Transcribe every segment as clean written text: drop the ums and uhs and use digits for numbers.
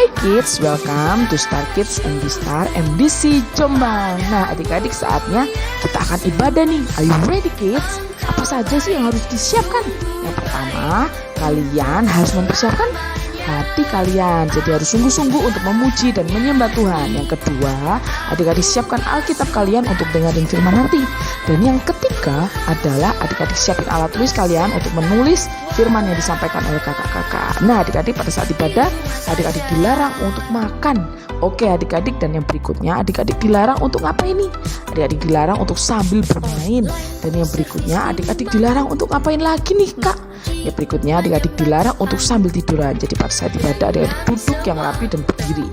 Hai kids, welcome to Star Kids and Star MDC Jombang. Nah adik-adik saatnya kita akan ibadah nih. Are you ready kids? Apa saja sih yang harus disiapkan? Yang pertama, kalian harus mempersiapkan hati kalian. Jadi harus sungguh-sungguh untuk memuji dan menyembah Tuhan. Yang kedua, adik-adik siapkan Alkitab kalian untuk dengerin firman nanti. Dan yang ketiga adalah adik-adik siapin alat tulis kalian untuk menulis firman yang disampaikan oleh kakak-kakak. Nah adik-adik pada saat ibadah, adik-adik dilarang untuk makan. Oke adik-adik, dan yang berikutnya adik-adik dilarang untuk ngapain nih? Adik-adik dilarang untuk sambil bermain. Dan yang berikutnya adik-adik dilarang untuk ngapain lagi nih kak? Yang berikutnya adik-adik dilarang untuk sambil tiduran. Jadi pada saat ibadah adik-adik duduk yang rapi dan berdiri.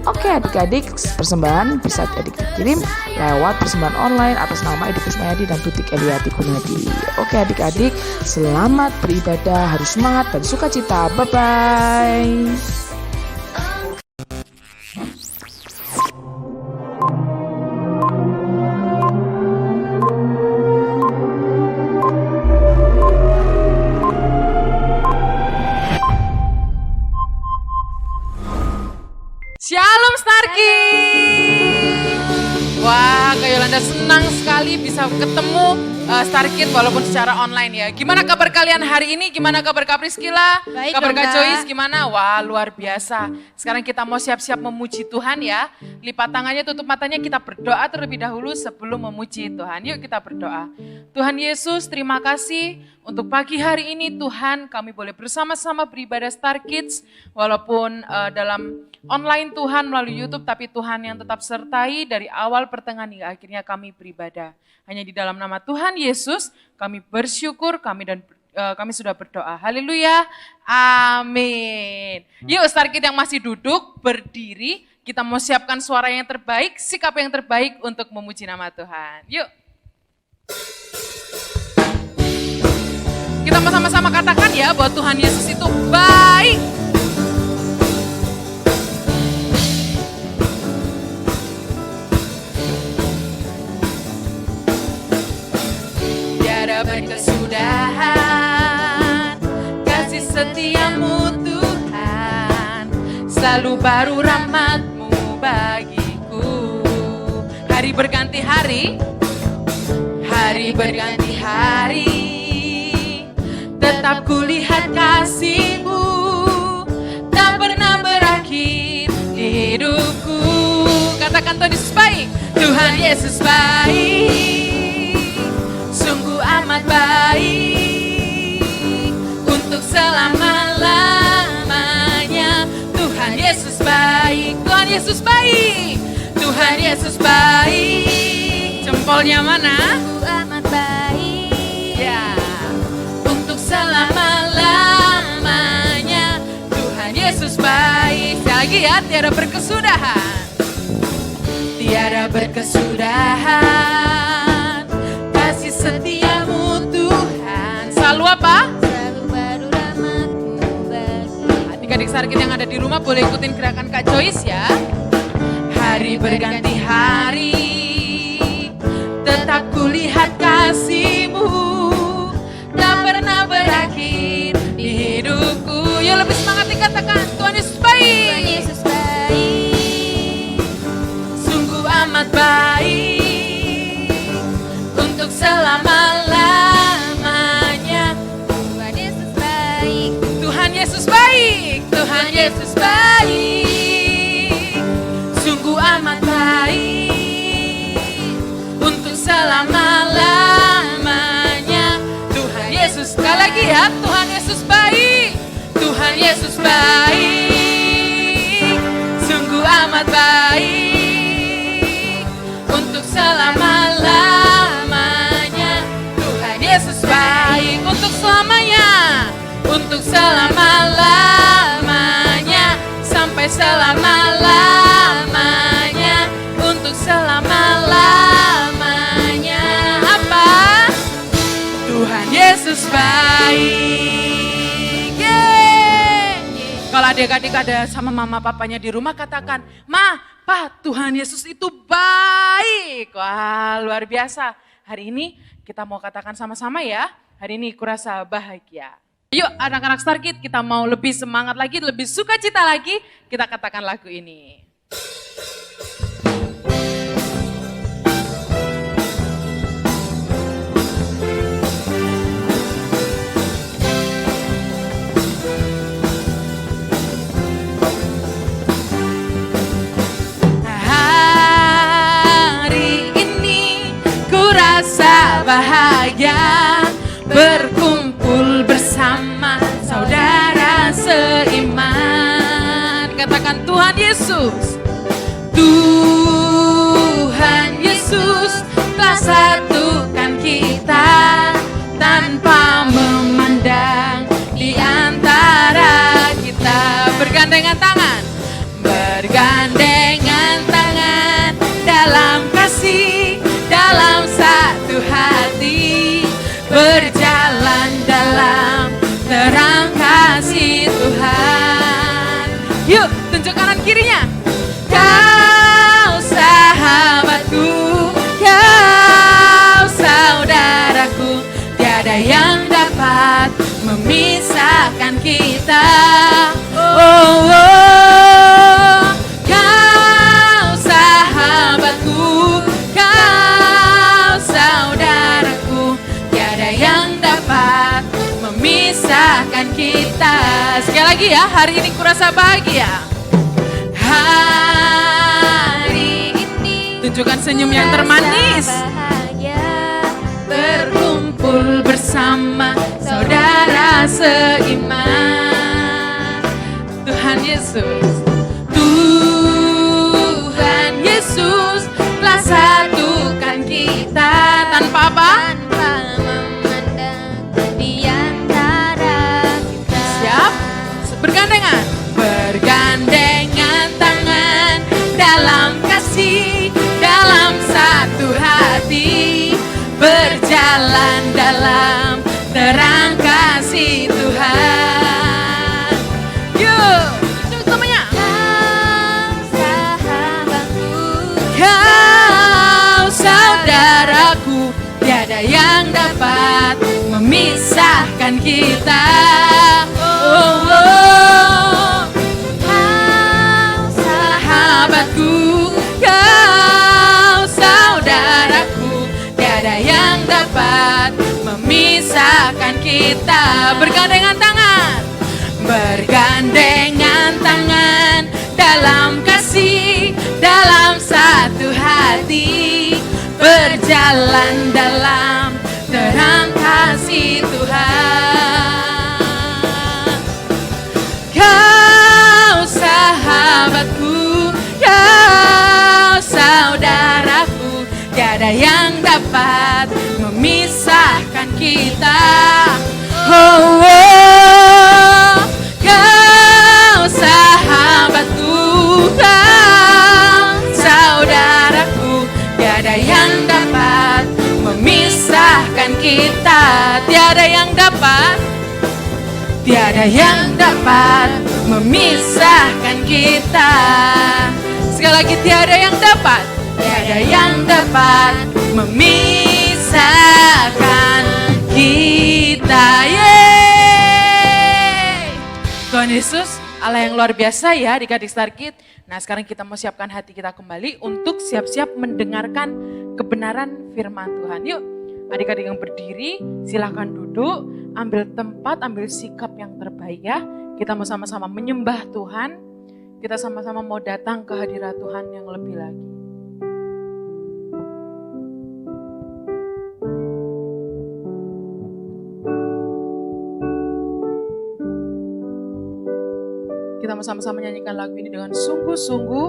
Oke adik-adik, persembahan bisa adik-adik kirim lewat persembahan online atas nama Edi Kusmayadi dan Tutik Eliati Gunadi. Oke adik-adik, selamat beribadah, harus semangat dan sukacita. Bye-bye. Shalom Star Kids. Wah, Kak Yolanda senang sekali bisa ketemu Star Kids walaupun secara online ya. Gimana kabar kalian hari ini? Gimana kabar Kak Priskila? Baik, kabar dong, Kak Kak. Joyce gimana? Wah, luar biasa. Sekarang kita mau siap-siap memuji Tuhan ya. Lipat tangannya, tutup matanya, kita berdoa terlebih dahulu sebelum memuji Tuhan. Yuk kita berdoa. Tuhan Yesus, terima kasih untuk pagi hari ini Tuhan, kami boleh bersama-sama beribadah Star Kids walaupun dalam online Tuhan melalui YouTube, tapi Tuhan yang tetap sertai dari awal pertengahan hingga akhirnya kami beribadah. Hanya di dalam nama Tuhan Yesus kami bersyukur, kami sudah berdoa. Haleluya, amin. Yuk Star Kids yang masih duduk, berdiri, kita mau siapkan suara yang terbaik, sikap yang terbaik untuk memuji nama Tuhan. Yuk. Kita sama-sama katakan ya bahwa Tuhan Yesus itu baik. Tiada berkesudahan kasih setiamu Tuhan, selalu baru rahmat-Mu bagiku. Hari berganti hari, hari berganti hari, tetap kulihat kasih-Mu, tak pernah berakhir di hidupku. Katakan Tuhan Yesus baik, Tuhan Yesus baik, sungguh amat baik, untuk selama-lamanya. Tuhan Yesus baik, Tuhan Yesus baik, Tuhan Yesus baik. Jempolnya mana? Sungguh amat baik, ya, selama-lamanya. Tuhan Yesus baik. Sekali lagi ya, tiada berkesudahan, tiada berkesudahan kasih setiamu Tuhan. Selalu apa? Selalu baru rahmat-Mu bagi. Adik-adik Star Kids yang ada di rumah boleh ikutin gerakan Kak Joyce ya. Hari berganti hari, tetap kulihat kasih-Mu, tak pernah berakhir di hidupku. Yuk lebih semangat dikatakan Tuhan Yesus baik, Tuhan Yesus baik, sungguh amat baik, untuk selama-lamanya. Tuhan Yesus baik, Tuhan Yesus baik, Tuhan Yesus baik, sungguh amat baik, untuk selama-lamanya. Tuhan Yesus, sekali lagi ya, Tuhan Yesus baik, Tuhan Yesus baik, sungguh amat baik, untuk selama-lamanya. Tuhan Yesus baik, untuk selamanya, untuk selama-lamanya, sampai selama-lamanya, untuk selama-lamanya. Apa? Tuhan Yesus baik. Yeay. Kalau adik-adik ada sama mama papanya di rumah, katakan, Ma, Pa, Tuhan Yesus itu baik. Wah, luar biasa. Hari ini kita mau katakan sama-sama ya. Hari ini kurasa bahagia. Yuk anak-anak Star Kids, kita mau lebih semangat lagi, lebih sukacita lagi, kita katakan lagu ini. Hari ini ku rasa bahagia berkumpul bersama saudara seiman. Katakan Tuhan Yesus. Tuhan Yesus telah satukan kita tanpa memandang di antara kita. Bergandengan tangan, bergandengan tangan dalam kasih, dalam satu hati, berjalan dalam terang kasih Tuhan. Yuk, tunjuk kanan kirinya. Kau sahabatku, kau saudaraku, tiada yang dapat memisahkan kita. Oh, oh, kau sahabatku, kau saudaraku, tiada yang dapat memisahkan kita. Sekali lagi ya, hari ini kurasa bahagia. Hari ini tunjukkan senyum yang termanis. Berkumpul bersama saudara seiman. Tuhan Yesus, Tuhan Yesus telah satukan kita tanpa apa? Tanpa memandang di antara kita. Siap? Bergandengan. Bergandengan tangan dalam kasih, dalam satu hati, berjalan dalam terang kasih Tuhan. Yuk, itu temannya. Kau sahabatku, Kau saudaraku, tiada yang dapat memisahkan kita. Oh, oh. kau Sahabatku, kau saudaraku, tiada yang dapat memisahkan kita. Bergandengan tangan, bergandengan tangan dalam kasih, dalam satu hati, berjalan dalam terang kasih Tuhan. Kau sahabatku, kau saudaraku, tiada yang dapat memisahkan kita. Oh, oh, kau sahabatku, kau saudaraku, tiada yang dapat memisahkan kita. Tiada yang dapat, tiada yang dapat memisahkan kita. Sekali lagi, tiada yang dapat, tiada yang dapat memisahkan kita. Yeay! Tuhan Yesus, Allah yang luar biasa ya di Adik Star Kids. Nah, sekarang kita mau siapkan hati kita kembali untuk siap-siap mendengarkan kebenaran firman Tuhan. Yuk, adik-adik yang berdiri, silahkan duduk, ambil tempat, ambil sikap yang terbaik ya. Kita mau sama-sama menyembah Tuhan, kita sama-sama mau datang ke hadirat Tuhan yang lebih lagi. Kita mau sama-sama nyanyikan lagu ini dengan sungguh-sungguh,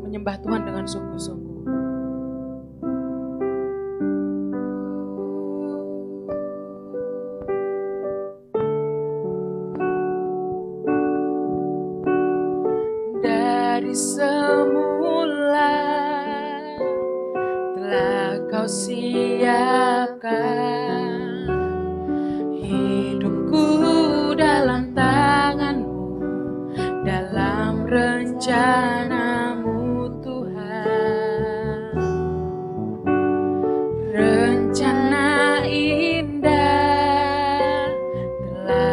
menyembah Tuhan dengan sungguh-sungguh. Dari semula telah kau siapkan hidupku dalam tanganmu, dalam rencanamu Tuhan. Rencana indah telah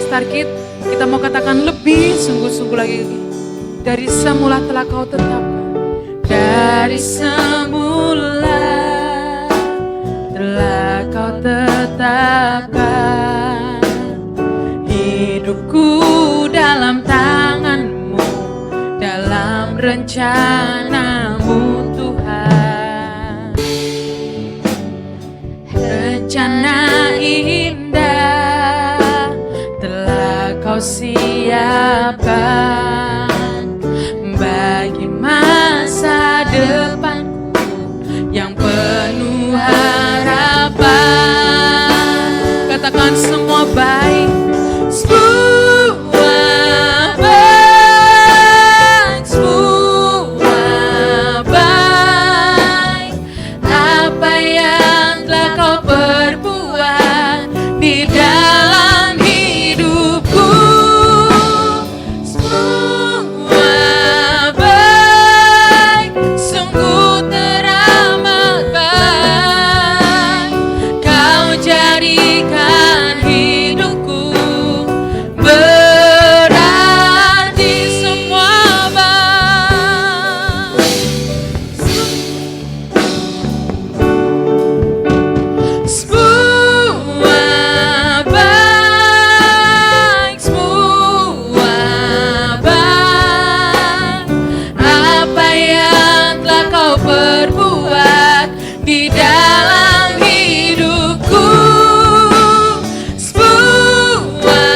Starkid, kita mau katakan lebih sungguh-sungguh lagi. Dari semula telah kau tetapkan. Dari semula telah kau tetapkan. Hidupku dalam tangan-Mu, dalam rencana-Mu Tuhan. Rencana indah telah kau siapkan bagi masa depanku yang penuh harapan. Katakan semua baik, semua baik, semua baik. Apa yang telah kau perbuat di dalam hidupku, semua baik, sungguh teramat baik. Kau jadikan hidupku berarti semua baik. Semua baik, semua baik. Apa yang telah kau perbuat di dalam hidupku, semua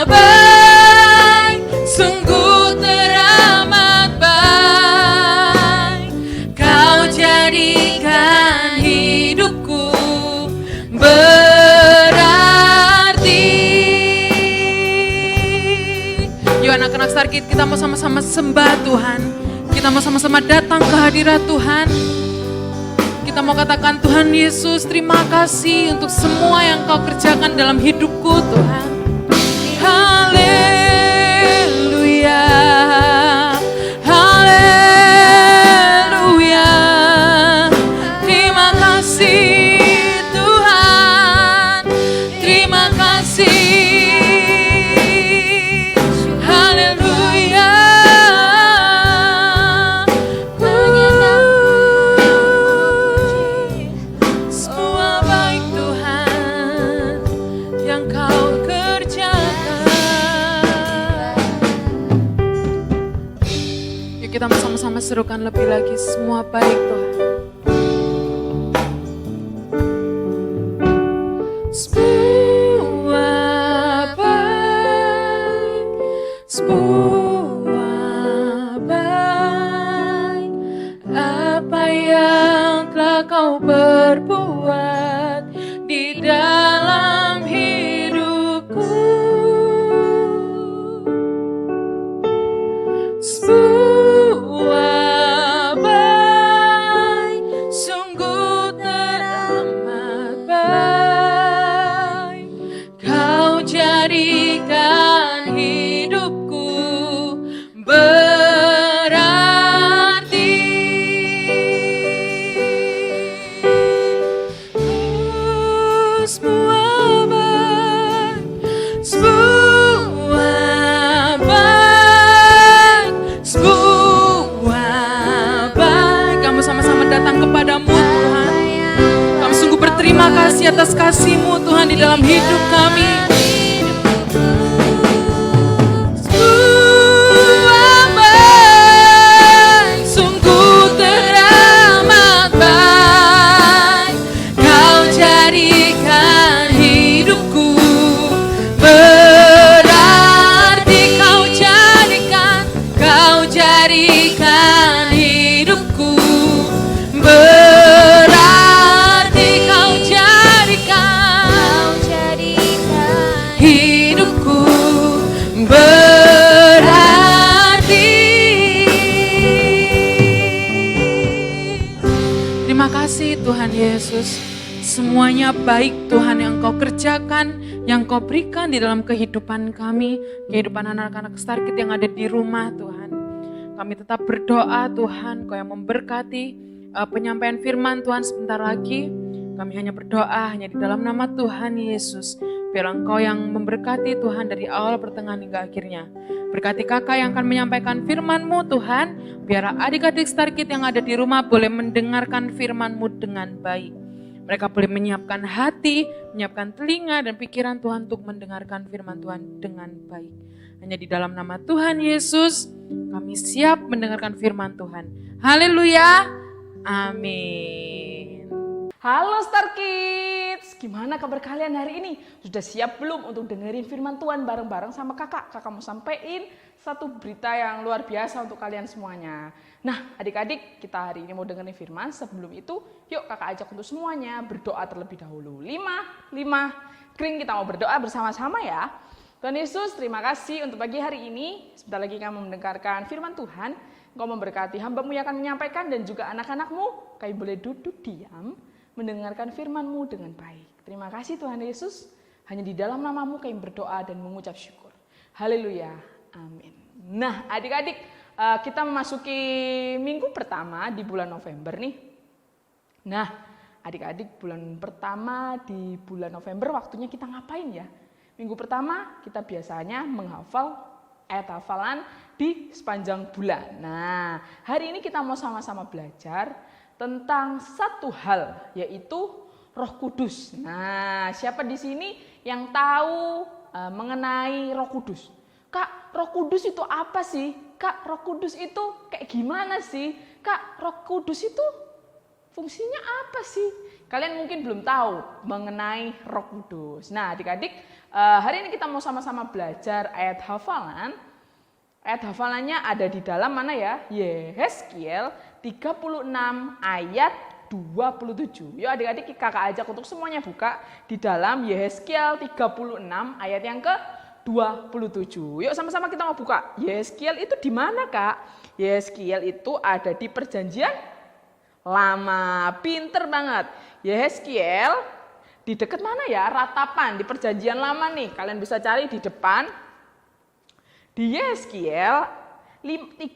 baik, sungguh teramat baik. Kau jadikan hidupku berarti. Yuk anak-anak Starkid, kita mau sama-sama sembah Tuhan. Kita mau sama-sama datang ke hadirat Tuhan. Kita mau katakan, Tuhan Yesus, terima kasih untuk semua yang kau kerjakan dalam hidupku Tuhan. Haleluya, haleluya. Terima kasih Tuhan, terima kasih. Haleluya. Semua baik Tuhan yang kau kerjakan. Yuk kita sama-sama serukan lebih lagi, semua baik Tuhan. Semua baik, semua baik. Apa yang telah kau perbuat di dalam hidupku, semua baik, sungguh teramat baik. Kau jadikan hidupku berarti. Semua baik, semua baik, semua baik. Kamu sama-sama datang kepadamu Tuhan. Kami sungguh berterima kasih atas kasih-Mu Tuhan di dalam hidup kami. Semua baik, sungguh teramat baik. Kau jadikan hidupku berarti. Kau jadikan hidupku berarti. Kau jadikan hidupku berarti. Terima kasih Tuhan Yesus. Semuanya baik Tuhan yang Kau kerjakan, yang Kau berikan di dalam kehidupan kami, kehidupan anak-anak Starkid yang ada di rumah Tuhan. Kami tetap berdoa Tuhan, Kau yang memberkati penyampaian firman Tuhan sebentar lagi. Kami hanya berdoa hanya di dalam nama Tuhan Yesus. Biar Engkau yang memberkati Tuhan dari awal, pertengahan hingga akhirnya. Berkati kakak yang akan menyampaikan firman-Mu Tuhan. Biar adik-adik Starkid yang ada di rumah boleh mendengarkan firman-Mu dengan baik. Mereka boleh menyiapkan hati, menyiapkan telinga dan pikiran Tuhan untuk mendengarkan firman Tuhan dengan baik. Hanya di dalam nama Tuhan Yesus, kami siap mendengarkan firman Tuhan. Haleluya, amin. Halo Star Kids, gimana kabar kalian hari ini? Sudah siap belum untuk dengerin firman Tuhan bareng-bareng sama kakak? Kakak mau sampein satu berita yang luar biasa untuk kalian semuanya. Nah adik-adik, kita hari ini mau dengerin firman. Sebelum itu, yuk kakak ajak untuk semuanya berdoa terlebih dahulu. 5 kring, kita mau berdoa bersama-sama ya. Tuhan Yesus, terima kasih untuk pagi hari ini. Sebentar lagi kami mendengarkan firman Tuhan. Engkau memberkati hamba-Mu yang akan menyampaikan dan juga anak-anak-Mu. Kami boleh duduk diam, mendengarkan firman-Mu dengan baik. Terima kasih Tuhan Yesus. Hanya di dalam nama-Mu kami berdoa dan mengucap syukur. Haleluya. Amin. Nah adik-adik, kita memasuki minggu pertama di bulan November nih. Nah adik-adik, bulan pertama di bulan November waktunya kita ngapain ya? Minggu pertama kita biasanya menghafal ayat hafalan di sepanjang bulan. Nah hari ini kita mau sama-sama belajar tentang satu hal, yaitu Roh Kudus. Nah, siapa di sini yang tahu mengenai Roh Kudus? Kak, Roh Kudus itu apa sih? Kak, Roh Kudus itu kayak gimana sih? Kak, Roh Kudus itu fungsinya apa sih? Kalian mungkin belum tahu mengenai Roh Kudus. Nah, adik-adik, hari ini kita mau sama-sama belajar ayat hafalan. Ayat hafalannya ada di dalam mana ya? Yehezkiel 36 ayat 27. Yuk adik-adik kakak ajak untuk semuanya buka di dalam Yehezkiel 36 ayat yang ke-27. Yuk sama-sama kita mau buka. Yehezkiel itu di mana kak? Yehezkiel itu ada di Perjanjian Lama. Pinter banget. Yehezkiel di dekat mana ya? Ratapan di Perjanjian Lama nih. Kalian bisa cari di depan. Di Yehezkiel 36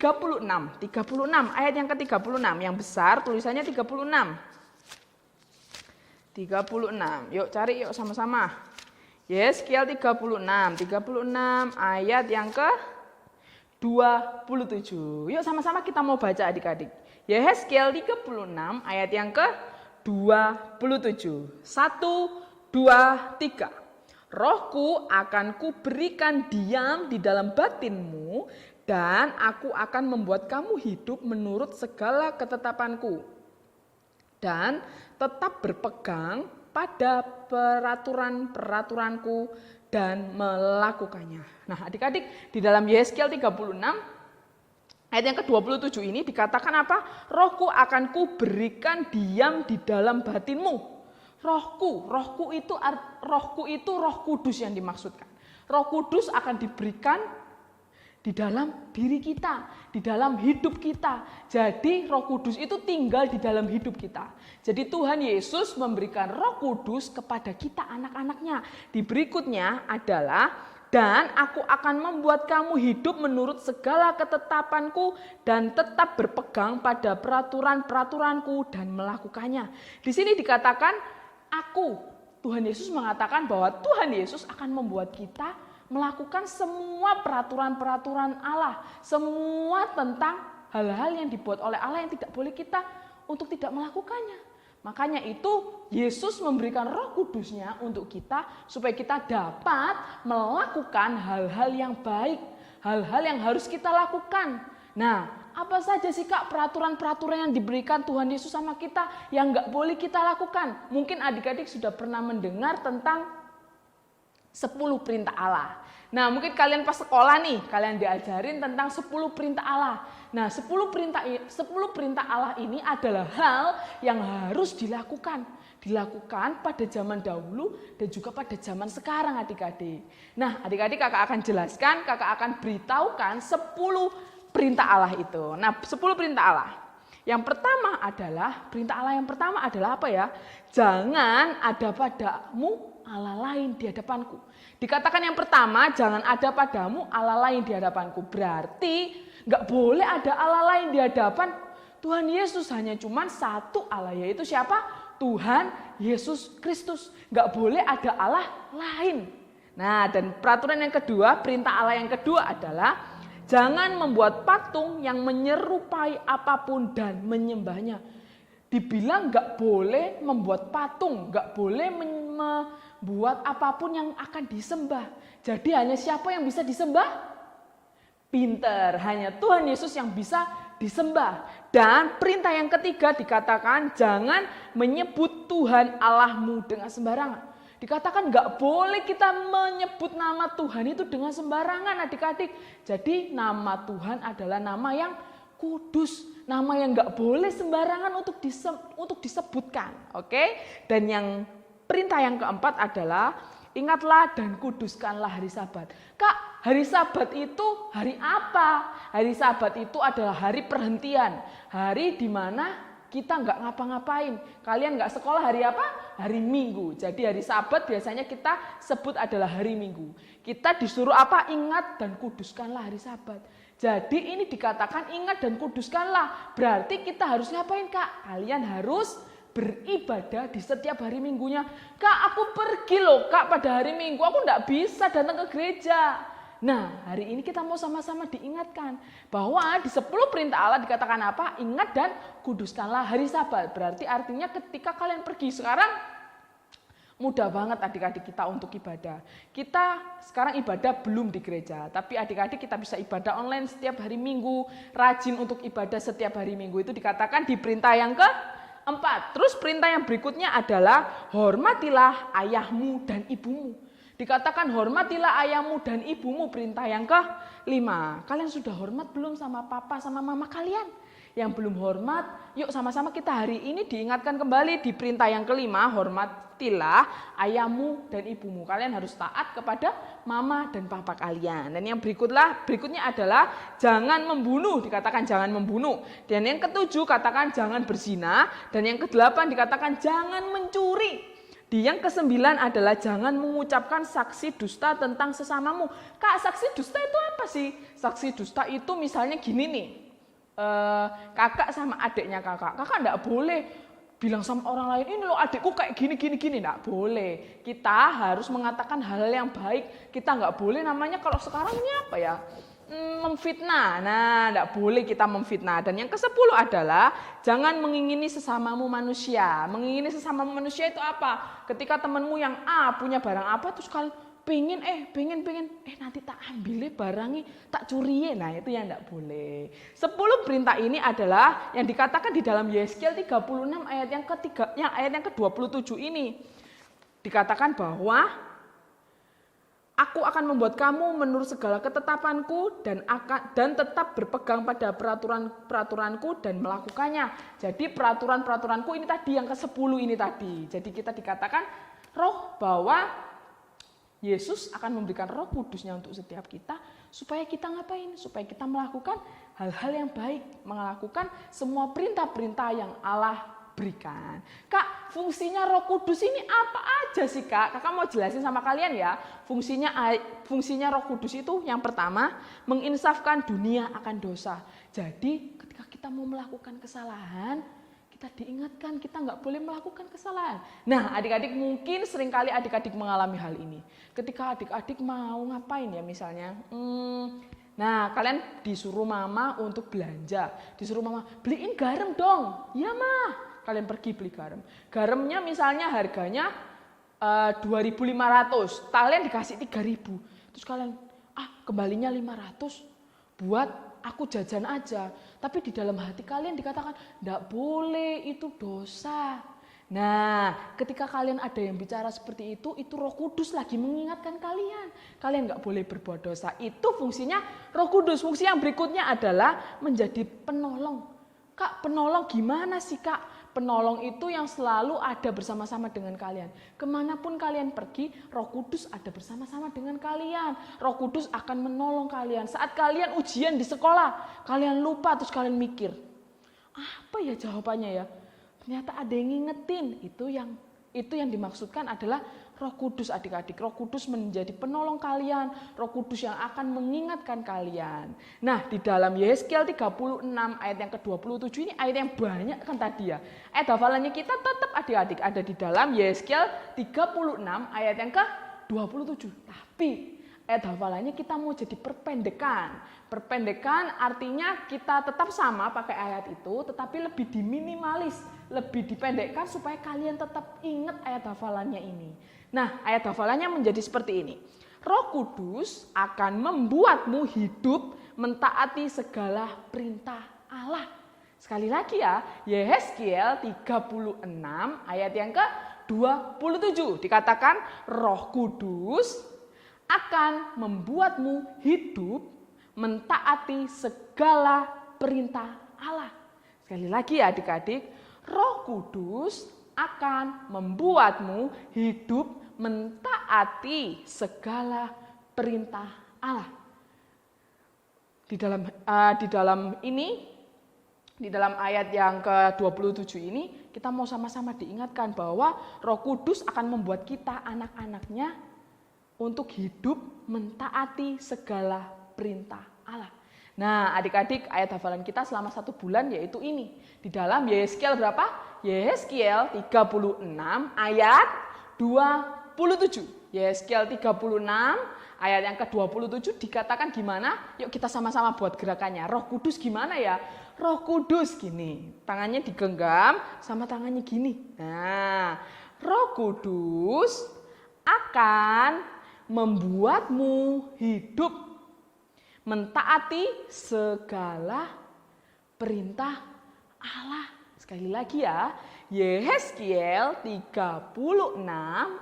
ayat yang ke-36, yang besar tulisannya 36. Yuk cari yuk sama-sama. Yehezkiel 36 ayat yang ke-27. Yuk sama-sama kita mau baca adik-adik. Yehezkiel 36 ayat yang ke-27. 1, 2, 3. Rohku akan kuberikan diam di dalam batinmu, dan aku akan membuat kamu hidup menurut segala ketetapanku, dan tetap berpegang pada peraturan-peraturanku dan melakukannya. Nah adik-adik, di dalam Yehezkiel 36 ayat yang ke-27 ini dikatakan apa? Rohku akan kuberikan diam di dalam batinmu. Rohku itu Roh Kudus yang dimaksudkan. Roh Kudus akan diberikan di dalam diri kita, di dalam hidup kita. Jadi Roh Kudus itu tinggal di dalam hidup kita. Jadi Tuhan Yesus memberikan Roh Kudus kepada kita anak-anaknya. Di berikutnya adalah, dan aku akan membuat kamu hidup menurut segala ketetapanku dan tetap berpegang pada peraturan-peraturanku dan melakukannya. Di sini dikatakan Tuhan Yesus mengatakan bahwa Tuhan Yesus akan membuat kita melakukan semua peraturan-peraturan Allah. Semua tentang hal-hal yang dibuat oleh Allah yang tidak boleh kita untuk tidak melakukannya. Makanya itu Yesus memberikan Roh Kudusnya untuk kita supaya kita dapat melakukan hal-hal yang baik. Hal-hal yang harus kita lakukan. Nah, apa saja sih kak peraturan-peraturan yang diberikan Tuhan Yesus sama kita yang gak boleh kita lakukan? Mungkin adik-adik sudah pernah mendengar tentang 10 perintah Allah. Nah mungkin kalian pas sekolah nih, kalian diajarin tentang 10 perintah Allah. Nah 10 perintah Allah ini adalah hal yang harus dilakukan. Dilakukan pada zaman dahulu dan juga pada zaman sekarang adik-adik. Nah adik-adik kakak akan jelaskan, kakak akan beritahukan 10 perintah Allah itu. Nah 10 perintah Allah. Yang pertama adalah, perintah Allah yang pertama adalah apa ya? Jangan ada padamu Allah lain di hadapanku. Dikatakan yang pertama, jangan ada padamu Allah lain di hadapanku. Berarti nggak boleh ada Allah lain di hadapan Tuhan Yesus. Hanya cuma satu Allah, yaitu siapa? Tuhan Yesus Kristus. Nggak boleh ada Allah lain. Nah, dan peraturan yang kedua, perintah Allah yang kedua adalah jangan membuat patung yang menyerupai apapun dan menyembahnya. Dibilang nggak boleh membuat patung, nggak boleh membuat apapun yang akan disembah. Jadi hanya siapa yang bisa disembah? Pinter, hanya Tuhan Yesus yang bisa disembah. Dan perintah yang ketiga dikatakan jangan menyebut Tuhan Allahmu dengan sembarangan. Dikatakan nggak boleh kita menyebut nama Tuhan itu dengan sembarangan adik-adik. Jadi nama Tuhan adalah nama yang kudus. Nama yang nggak boleh sembarangan untuk disebutkan. Oke? Dan yang perintah yang keempat adalah ingatlah dan kuduskanlah hari Sabat. Kak, hari Sabat itu hari apa? Hari Sabat itu adalah hari perhentian. Hari di mana kita nggak ngapa-ngapain. Kalian nggak sekolah hari apa? Hari Minggu. Jadi hari Sabat biasanya kita sebut adalah hari Minggu. Kita disuruh apa? Ingat dan kuduskanlah hari Sabat. Jadi ini dikatakan ingat dan kuduskanlah. Berarti kita harus ngapain, Kak? Kalian harus beribadah di setiap hari Minggunya. Kak, aku pergi loh, Kak, pada hari Minggu. Aku nggak bisa datang ke gereja. Nah, hari ini kita mau sama-sama diingatkan bahwa di 10 perintah Allah dikatakan apa? Ingat dan kuduskanlah hari Sabat. Berarti artinya ketika kalian pergi sekarang, mudah banget adik-adik kita untuk ibadah. Kita sekarang ibadah belum di gereja, tapi adik-adik kita bisa ibadah online setiap hari Minggu, rajin untuk ibadah setiap hari Minggu. Itu dikatakan di perintah yang keempat. Terus perintah yang berikutnya adalah hormatilah ayahmu dan ibumu. Dikatakan hormatilah ayahmu dan ibumu, perintah yang kelima. Kalian sudah hormat belum sama papa sama mama kalian? Yang belum hormat, yuk sama-sama kita hari ini diingatkan kembali di perintah yang kelima, hormatilah ayahmu dan ibumu. Kalian harus taat kepada mama dan papa kalian. Dan yang berikutnya adalah jangan membunuh, dikatakan jangan membunuh. Dan yang ketujuh katakan jangan berzina. Dan yang kedelapan dikatakan jangan mencuri. Di yang kesembilan adalah jangan mengucapkan saksi dusta tentang sesamamu. Kak, saksi dusta itu apa sih? Saksi dusta itu misalnya gini nih, kakak sama adiknya kakak enggak boleh bilang sama orang lain, ini loh adikku kayak gini, enggak boleh. Kita harus mengatakan hal yang baik. Kita enggak boleh namanya kalau sekarang ini apa ya? Memfitnah. Nah, enggak boleh kita memfitnah. Dan yang ke-10 adalah jangan mengingini sesamamu manusia. Mengingini sesamamu manusia itu apa? Ketika temanmu yang A punya barang apa terus kalian pengen nanti tak ambil barangnya, tak curi. Nah, itu yang enggak boleh. 10 perintah ini adalah yang dikatakan di dalam Yeskiel 36 ayat yang ke-27 ini. Dikatakan bahwa aku akan membuat kamu menurut segala ketetapanku dan tetap berpegang pada peraturan-peraturanku dan melakukannya. Jadi peraturan-peraturanku ini tadi yang ke-10 ini tadi. Jadi kita dikatakan roh bahwa Yesus akan memberikan Roh Kudusnya untuk setiap kita supaya kita ngapain? Supaya kita melakukan hal-hal yang baik, melakukan semua perintah-perintah yang Allah berikan. Kak, fungsinya Roh Kudus ini apa aja sih, Kak? Kakak mau jelasin sama kalian ya. Fungsinya Roh Kudus itu yang pertama, menginsafkan dunia akan dosa. Jadi, ketika kita mau melakukan kesalahan, kita diingatkan kita nggak boleh melakukan kesalahan. Nah, adik-adik mungkin seringkali adik-adik mengalami hal ini. Ketika adik-adik mau ngapain ya misalnya, nah, kalian disuruh mama untuk belanja. Disuruh mama, beliin garam dong. Ya, Ma. Kalian pergi beli garam. Garamnya misalnya harganya 2.500. Kalian dikasih 3.000. Terus kalian, kembalinya 500 buat aku jajan aja. Tapi di dalam hati kalian dikatakan, enggak boleh, itu dosa. Nah, ketika kalian ada yang bicara seperti itu Roh Kudus lagi mengingatkan kalian. Kalian enggak boleh berbuat dosa. Itu fungsinya Roh Kudus. Fungsi yang berikutnya adalah menjadi penolong. Kak, penolong gimana sih, Kak? Penolong itu yang selalu ada bersama-sama dengan kalian. Kemanapun kalian pergi, Roh Kudus ada bersama-sama dengan kalian. Roh Kudus akan menolong kalian. Saat kalian ujian di sekolah, kalian lupa terus kalian mikir, apa ya jawabannya ya? Ternyata ada yang ngingetin. Itu yang Itu yang dimaksudkan adalah Roh Kudus adik-adik. Roh Kudus menjadi penolong kalian. Roh Kudus yang akan mengingatkan kalian. Nah, di dalam Yehezkiel 36 ayat yang ke-27 ini ayat yang banyak kan tadi ya. Ayat hafalannya kita tetap adik-adik ada di dalam Yehezkiel 36 ayat yang ke-27. Tapi ayat hafalannya kita mau jadi perpendekan. Perpendekan artinya kita tetap sama pakai ayat itu, tetapi lebih diminimalis, lebih dipendekkan supaya kalian tetap ingat ayat hafalannya ini. Nah, ayat hafalannya menjadi seperti ini. Roh Kudus akan membuatmu hidup mentaati segala perintah Allah. Sekali lagi ya, Yehezkiel 36 ayat yang ke-27 dikatakan Roh Kudus akan membuatmu hidup mentaati segala perintah Allah. Sekali lagi ya adik-adik, Roh Kudus akan membuatmu hidup mentaati segala perintah Allah. Di dalam ayat yang ke-27 ini kita mau sama-sama diingatkan bahwa Roh Kudus akan membuat kita anak-anaknya untuk hidup mentaati segala perintah Allah. Nah, adik-adik, ayat hafalan kita selama 1 bulan yaitu ini. Di dalam Yehezkiel berapa? Yehezkiel 36 ayat 27. Yehezkiel 36 ayat yang ke-27 dikatakan gimana? Yuk kita sama-sama buat gerakannya. Roh Kudus gimana ya? Roh Kudus gini. Tangannya digenggam sama tangannya gini. Nah, Roh Kudus akan membuatmu hidup mentaati segala perintah Allah. Sekali lagi ya, Yehezkiel 36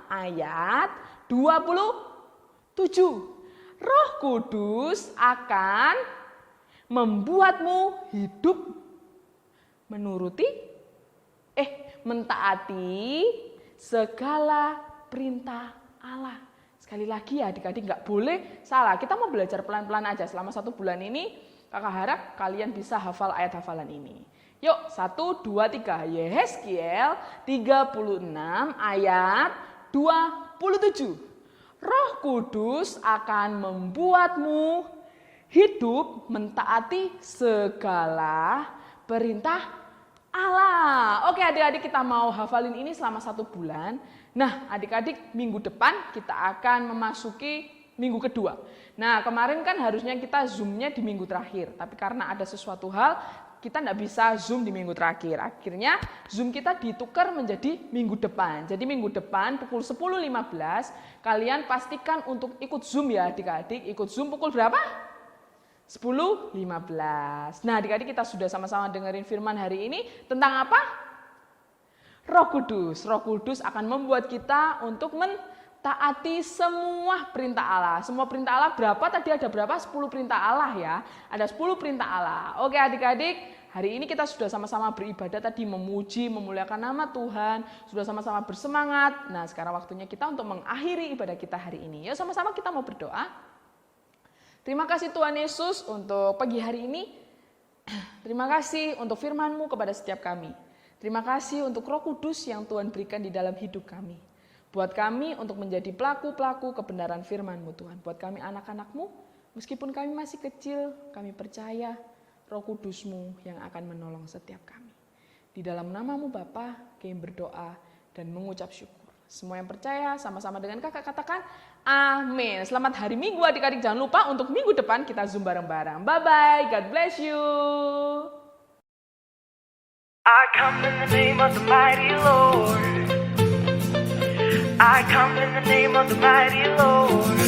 ayat 27. Roh Kudus akan membuatmu hidup mentaati segala perintah Allah. Sekali lagi ya adik-adik nggak boleh salah. Kita mau belajar pelan-pelan aja selama 1 bulan ini. Kakak harap kalian bisa hafal ayat hafalan ini. Yuk 1, 2, 3. Yehezkiel 36 ayat 27. Roh Kudus akan membuatmu hidup mentaati segala perintah Allah. Oke adik-adik kita mau hafalin ini selama 1 bulan. Nah adik-adik minggu depan kita akan memasuki minggu kedua. Nah kemarin kan harusnya kita zoomnya di minggu terakhir. Tapi karena ada sesuatu hal kita nggak bisa zoom di minggu terakhir. Akhirnya zoom kita ditukar menjadi minggu depan. Jadi minggu depan pukul 10.15 kalian pastikan untuk ikut zoom ya adik-adik. Ikut zoom pukul berapa? 10.15. Nah adik-adik kita sudah sama-sama dengerin firman hari ini tentang apa? Roh Kudus. Roh Kudus akan membuat kita untuk mentaati semua perintah Allah. Semua perintah Allah berapa? Tadi ada berapa? 10 perintah Allah ya. Ada 10 perintah Allah. Oke adik-adik, hari ini kita sudah sama-sama beribadah tadi, memuji, memuliakan nama Tuhan. Sudah sama-sama bersemangat. Nah sekarang waktunya kita untuk mengakhiri ibadah kita hari ini. Yuk sama-sama kita mau berdoa. Terima kasih Tuhan Yesus untuk pagi hari ini. Terima kasih untuk firman-Mu kepada setiap kami. Terima kasih untuk Roh Kudus yang Tuhan berikan di dalam hidup kami. Buat kami untuk menjadi pelaku-pelaku kebenaran firman-Mu Tuhan. Buat kami anak-anak-Mu, meskipun kami masih kecil, kami percaya Roh Kudus-Mu yang akan menolong setiap kami. Di dalam nama-Mu Bapa, kami berdoa dan mengucap syukur. Semua yang percaya sama-sama dengan kakak katakan amin. Selamat hari Minggu adik-adik. Jangan lupa untuk minggu depan kita Zoom bareng-bareng. Bye-bye. God bless you. I come in the name of the mighty Lord. I come in the name of the mighty Lord.